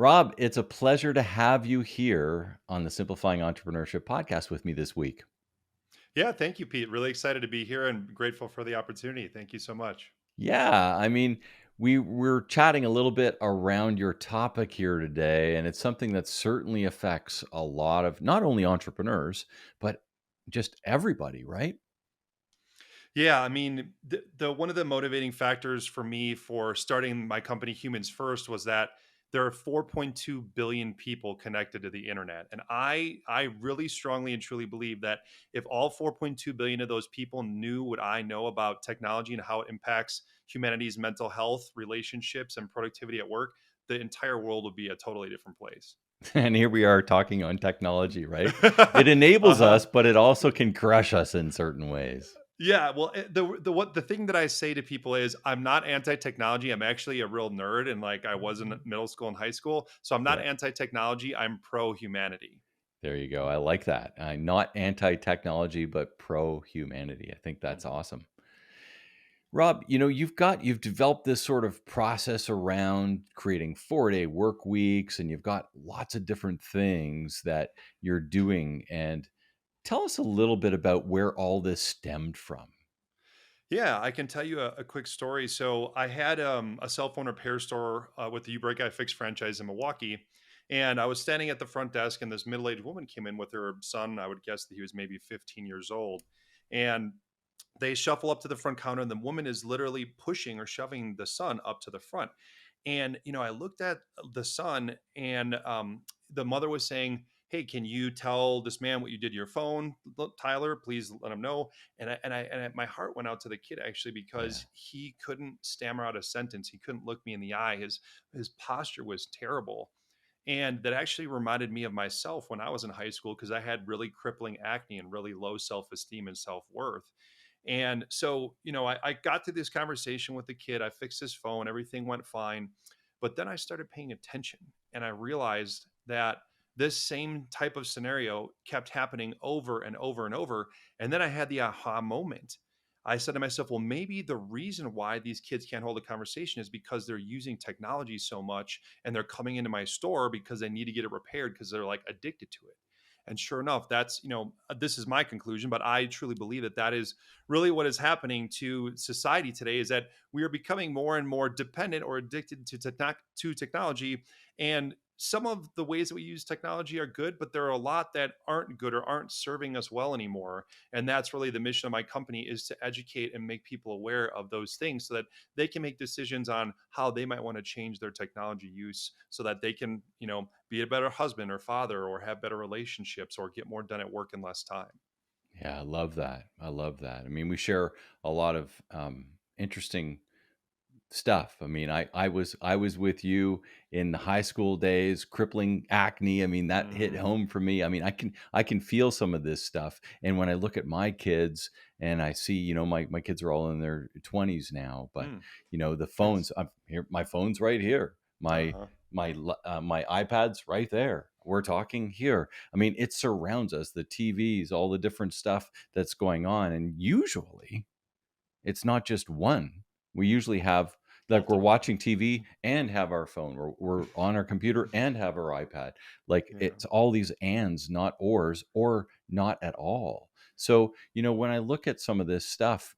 Rob, it's a pleasure to have you here on the Simplifying Entrepreneurship podcast with me this week. Yeah, thank you, Pete. Really excited to be here and grateful for the opportunity. Thank you so much. Yeah, we're chatting a little bit around your topic here today, and it's something that certainly affects a lot of not only entrepreneurs, but just everybody, right? Yeah, I mean, the one of the motivating factors for me for starting my company Humans First was that there are 4.2 billion people connected to the internet. And I really strongly and truly believe that if all 4.2 billion of those people knew what I know about technology and how it impacts humanity's mental health, relationships, and productivity at work, the entire world would be a totally different place. And here we are talking on technology, right? It enables Uh-huh. us, but it also can crush us in certain ways. Yeah, well, the thing that I say to people is I'm not anti-technology. I'm actually a real nerd, and like I was in middle school and high school. So I'm not Yeah. anti-technology. I'm pro-humanity. There you go. I like that. Not anti-technology, but pro-humanity. I think that's Mhm. awesome. Rob, you've developed this sort of process around creating 4-day work weeks, and you've got lots of different things that you're doing. And tell us a little bit about where all this stemmed from. Yeah, I can tell you a quick story. So I had a cell phone repair store with the U-Break iFix franchise in Milwaukee, and I was standing at the front desk, and this middle-aged woman came in with her son. I would guess that he was maybe 15 years old, and they shuffle up to the front counter, and the woman is literally pushing or shoving the son up to the front. And I looked at the son, and the mother was saying, "Hey, can you tell this man what you did to your phone, Tyler? Please let him know." My heart went out to the kid actually Yeah. because he couldn't stammer out a sentence. He couldn't look me in the eye. His posture was terrible. And that actually reminded me of myself when I was in high school because I had really crippling acne and really low self esteem and self worth. And so, I got to this conversation with the kid. I fixed his phone, everything went fine. But then I started paying attention and I realized that this same type of scenario kept happening over and over and over. And then I had the aha moment. I said to myself, well, maybe the reason why these kids can't hold a conversation is because they're using technology so much and they're coming into my store because they need to get it repaired because they're like addicted to it. And sure enough, that's, this is my conclusion, but I truly believe that that is really what is happening to society today is that we are becoming more and more dependent or addicted to technology. And some of the ways that we use technology are good, but there are a lot that aren't good or aren't serving us well anymore. And that's really the mission of my company is to educate and make people aware of those things so that they can make decisions on how they might want to change their technology use so that they can, be a better husband or father or have better relationships or get more done at work in less time. Yeah, I love that. I love that. We share a lot of interesting stuff. I was with you in the high school days, crippling acne. That hit Mhm. home for me. I can feel some of this stuff. And when I look at my kids and I see, my kids are all in their 20s now, but Mm, the nice. phones, I'm here, my phone's right here. My Uh-huh. my iPad's right there. We're talking here. It surrounds us, the TVs, all the different stuff that's going on. And usually it's not just one. We usually have like we're Multiple. watching TV and have our phone. We're on our computer and have our iPad. Like Yeah. it's all these ands, not ors, or not at all. So, when I look at some of this stuff,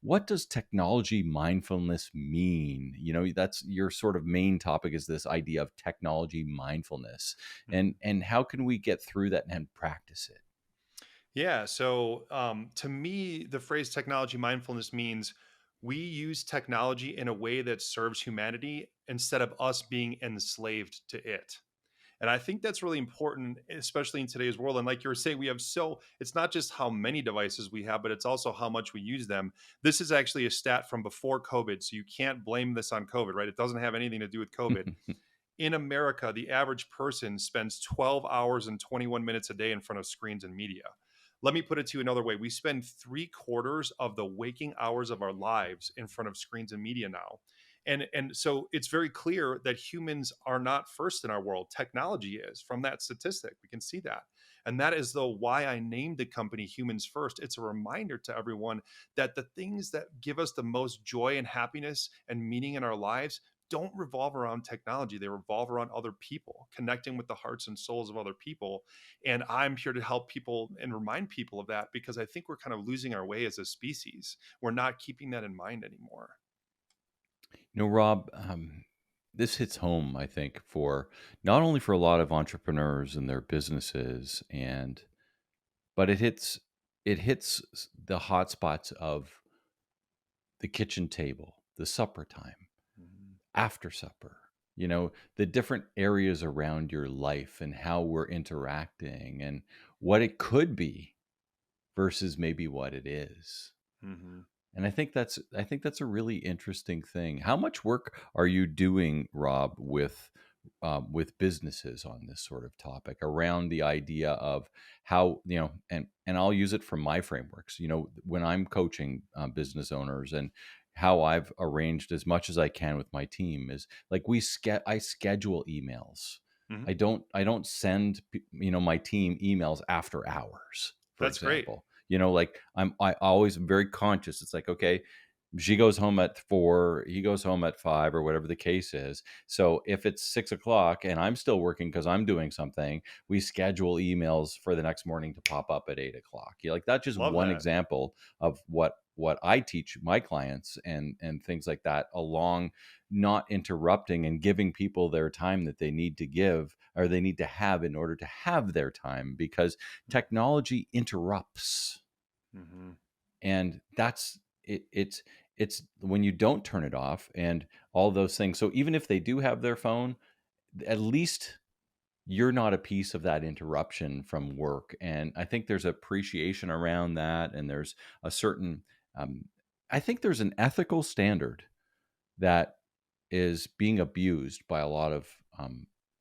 what does technology mindfulness mean? That's your sort of main topic is this idea of technology mindfulness. Mhm. And how can we get through that and practice it? Yeah. So, to me, the phrase technology mindfulness means we use technology in a way that serves humanity instead of us being enslaved to it. And I think that's really important, especially in today's world. And like you were saying, it's not just how many devices we have, but it's also how much we use them. This is actually a stat from before COVID. So you can't blame this on COVID, right? It doesn't have anything to do with COVID. In America, the average person spends 12 hours and 21 minutes a day in front of screens and media. Let me put it to you another way. We spend 3/4 of the waking hours of our lives in front of screens and media now. And so it's very clear that humans are not first in our world. Technology is. From that statistic, we can see that. And that is though why I named the company Humans First. It's a reminder to everyone that the things that give us the most joy and happiness and meaning in our lives don't revolve around technology. They revolve around other people, connecting with the hearts and souls of other people. And I'm here to help people and remind people of that, because I think we're kind of losing our way as a species. We're not keeping that in mind anymore. Rob, this hits home, I think, for not only for a lot of entrepreneurs and their businesses, but it hits the hot spots of the kitchen table, the supper time, Mhm. after supper. The different areas around your life and how we're interacting and what it could be versus maybe what it is. Mhm. And I think that's a really interesting thing. How much work are you doing, Rob, with businesses on this sort of topic around the idea of how and I'll use it from my frameworks. When I'm coaching business owners and how I've arranged as much as I can with my team is like I schedule emails. Mhm. I don't send my team emails after hours, for That's great. example. Like I always am very conscious. It's like, okay, she goes home at 4, he goes home at 5, or whatever the case is. So if it's 6 o'clock and I'm still working because I'm doing something, we schedule emails for the next morning to pop up at 8 o'clock. Like that's just Love one that. example of what I teach my clients and things like that, along not interrupting and giving people their time that they need to give or they need to have in order to have their time, because technology interrupts. Mhm. And that's it. It's when you don't turn it off and all those things. So even if they do have their phone, at least you're not a piece of that interruption from work. And I think there's appreciation around that, and there's a certain I think there's an ethical standard that is being abused by a lot of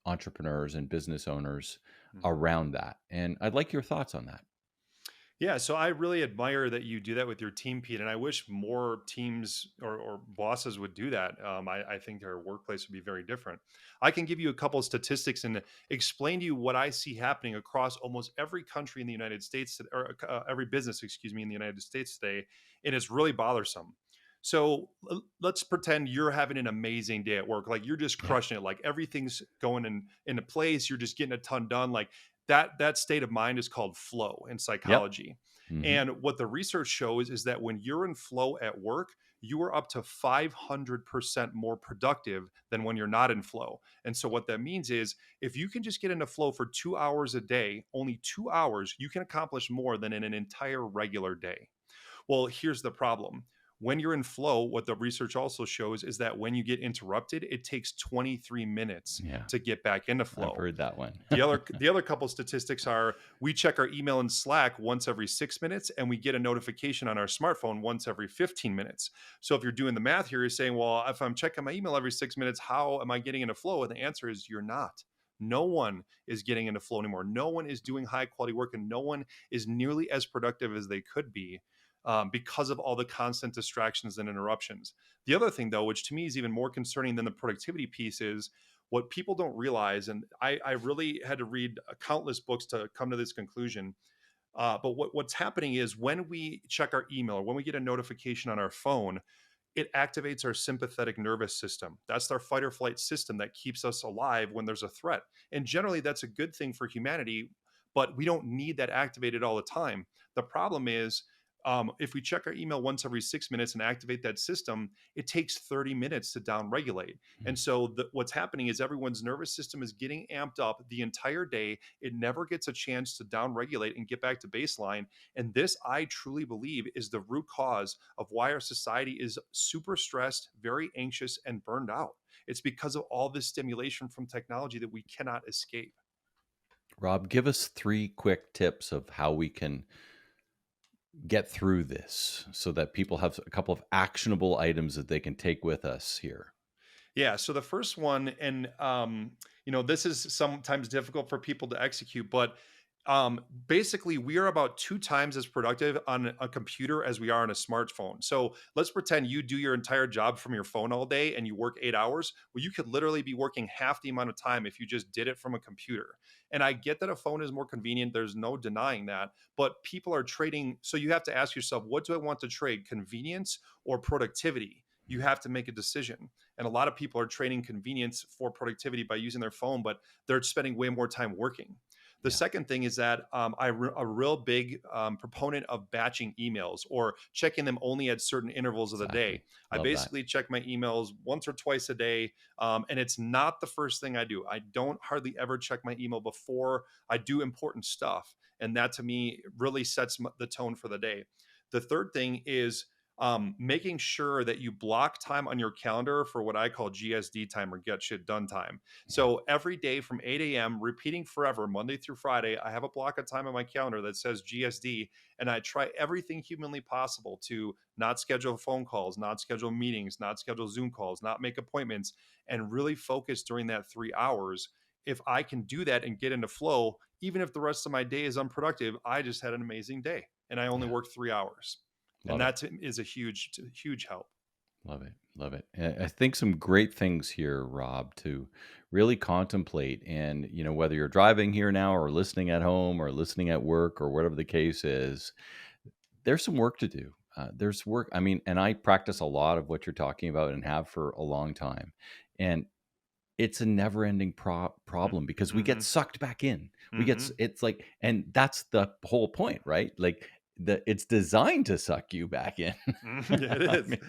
entrepreneurs and business owners Mhm. around that. And I'd like your thoughts on that. Yeah, so I really admire that you do that with your team, Pete, and I wish more teams or bosses would do that. I think their workplace would be very different. I can give you a couple of statistics and explain to you what I see happening across almost every country in the United States, or every business, excuse me, in the United States today, and it's really bothersome. So let's pretend you're having an amazing day at work, like you're just Yeah. crushing it, like everything's going into place, you're just getting a ton done, like that state of mind is called flow in Yep. psychology. Hmm. And what the research shows is that when you're in flow at work, you are up to 500% more productive than when you're not in flow. And so what that means is if you can just get into flow for 2 hours a day, only 2 hours, you can accomplish more than in an entire regular day. Well, here's the problem. When you're in flow, what the research also shows is that when you get interrupted, it takes 23 minutes Yeah. to get back into I've flow. heard that one. The other couple statistics are we check our email and Slack once every 6 minutes, and we get a notification on our smartphone once every 15 minutes. So if you're doing the math here, you're saying, well, if I'm checking my email every 6 minutes, how am I getting into flow? And the answer is you're not. No one is getting into flow anymore. No one is doing high quality work, and no one is nearly as productive as they could be, because of all the constant distractions and interruptions. The other thing, though, which to me is even more concerning than the productivity piece, is what people don't realize, and I really had to read countless books to come to this conclusion. But what's happening is when we check our email or when we get a notification on our phone, it activates our sympathetic nervous system. That's our fight or flight system that keeps us alive when there's a threat. And generally, that's a good thing for humanity, but we don't need that activated all the time. The problem is, if we check our email once every 6 minutes and activate that system, it takes 30 minutes to downregulate. And so, what's happening is everyone's nervous system is getting amped up the entire day. It never gets a chance to downregulate and get back to baseline. And this, I truly believe, is the root cause of why our society is super stressed, very anxious, and burned out. It's because of all this stimulation from technology that we cannot escape. Rob, give us 3 quick tips of how we can get through this so that people have a couple of actionable items that they can take with us here. Yeah. So the first one, and this is sometimes difficult for people to execute, but basically, we are about 2 times as productive on a computer as we are on a smartphone. So let's pretend you do your entire job from your phone all day and you work 8 hours. Well, you could literally be working half the amount of time if you just did it from a computer. And I get that a phone is more convenient. There's no denying that. But people are trading. So you have to ask yourself, what do I want to trade? Convenience or productivity? you have to make a decision. And a lot of people are trading convenience for productivity by using their phone, but they're spending way more time working. The Yeah. second thing is that I'm a real big proponent of batching emails or checking them only at certain intervals of the day. Exactly. I Love that. basically check my emails once or twice a day, and it's not the first thing I do. I don't hardly ever check my email before I do important stuff, and that to me really sets the tone for the day. The third thing is making sure that you block time on your calendar for what I call GSD time, or get shit done time. Yeah. So every day from 8 a.m., repeating forever, Monday through Friday, I have a block of time on my calendar that says GSD, and I try everything humanly possible to not schedule phone calls, not schedule meetings, not schedule Zoom calls, not make appointments, and really focus during that 3 hours. If I can do that and get into flow, even if the rest of my day is unproductive, I just had an amazing day and I only Yeah. worked 3 hours. And Love it. that is a huge help. Love it. Love it. I think some great things here, Rob, to really contemplate. And, whether you're driving here now or listening at home or listening at work or whatever the case is, there's some work to do. There's work. I mean, and I practice a lot of what you're talking about and have for a long time. And it's a never-ending problem because we get Mm-hmm. sucked back in. Mm-hmm. It's like, and that's the whole point, right? Like it's designed to suck you back in. It I is. mean,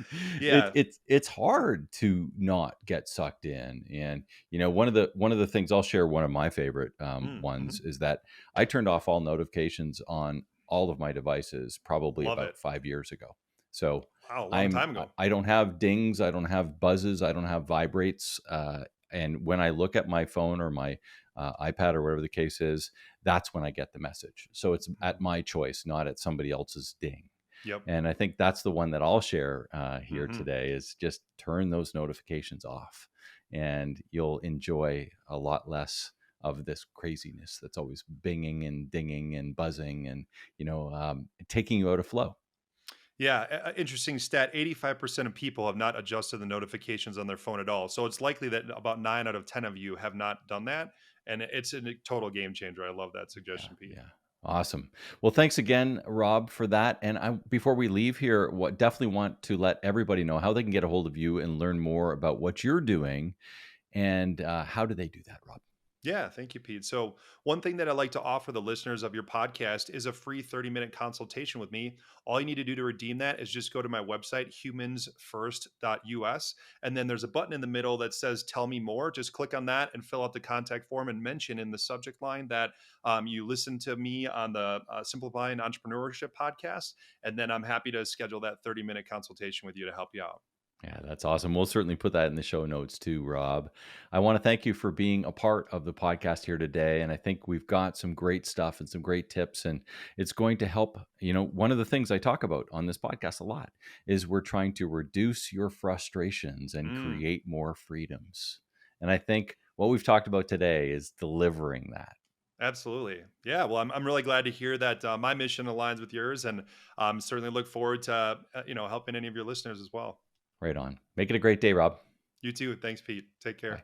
Yeah. it's hard to not get sucked in. And one of the things I'll share, one of my favorite Mm-hmm. ones is that I turned off all notifications on all of my devices probably Love it. about 5 years ago. So Wow, a long I'm time ago. I don't have dings, I don't have buzzes, I don't have vibrates. And when I look at my phone or my iPad or whatever the case is, that's when I get the message. So it's at Mhm. my choice, not at somebody else's ding. Yep. And I think that's the one that I'll share here Mm-hmm. today is just turn those notifications off, and you'll enjoy a lot less of this craziness that's always binging and dinging and buzzing and taking you out of flow. Yeah, interesting stat. 85% of people have not adjusted the notifications on their phone at all. So it's likely that about 9 out of 10 of you have not done that. And it's a total game changer. I love that Yeah, suggestion, Pete. yeah. Awesome. Well, thanks again, Rob, for that. And before we leave here, what definitely want to let everybody know how they can get a hold of you and learn more about what you're doing. And how do they do that, Rob? Yeah, thank you, Pete. So, one thing that I like to offer the listeners of your podcast is a free 30-minute consultation with me. All you need to do to redeem that is just go to my website, humansfirst.us. And then there's a button in the middle that says Tell Me More. Just click on that and fill out the contact form and mention in the subject line that you listen to me on the Simplifying Entrepreneurship podcast. And then I'm happy to schedule that 30-minute consultation with you to help you out. Yeah, that's awesome. We'll certainly put that in the show notes too, Rob. I want to thank you for being a part of the podcast here today. And I think we've got some great stuff and some great tips, and it's going to help. One of the things I talk about on this podcast a lot is we're trying to reduce your frustrations and Mm. create more freedoms. And I think what we've talked about today is delivering that. Absolutely. Yeah. Well, I'm really glad to hear that my mission aligns with yours, and certainly look forward to helping any of your listeners as well. Right on. Make it a great day, Rob. You too. Thanks, Pete. Take care. Bye.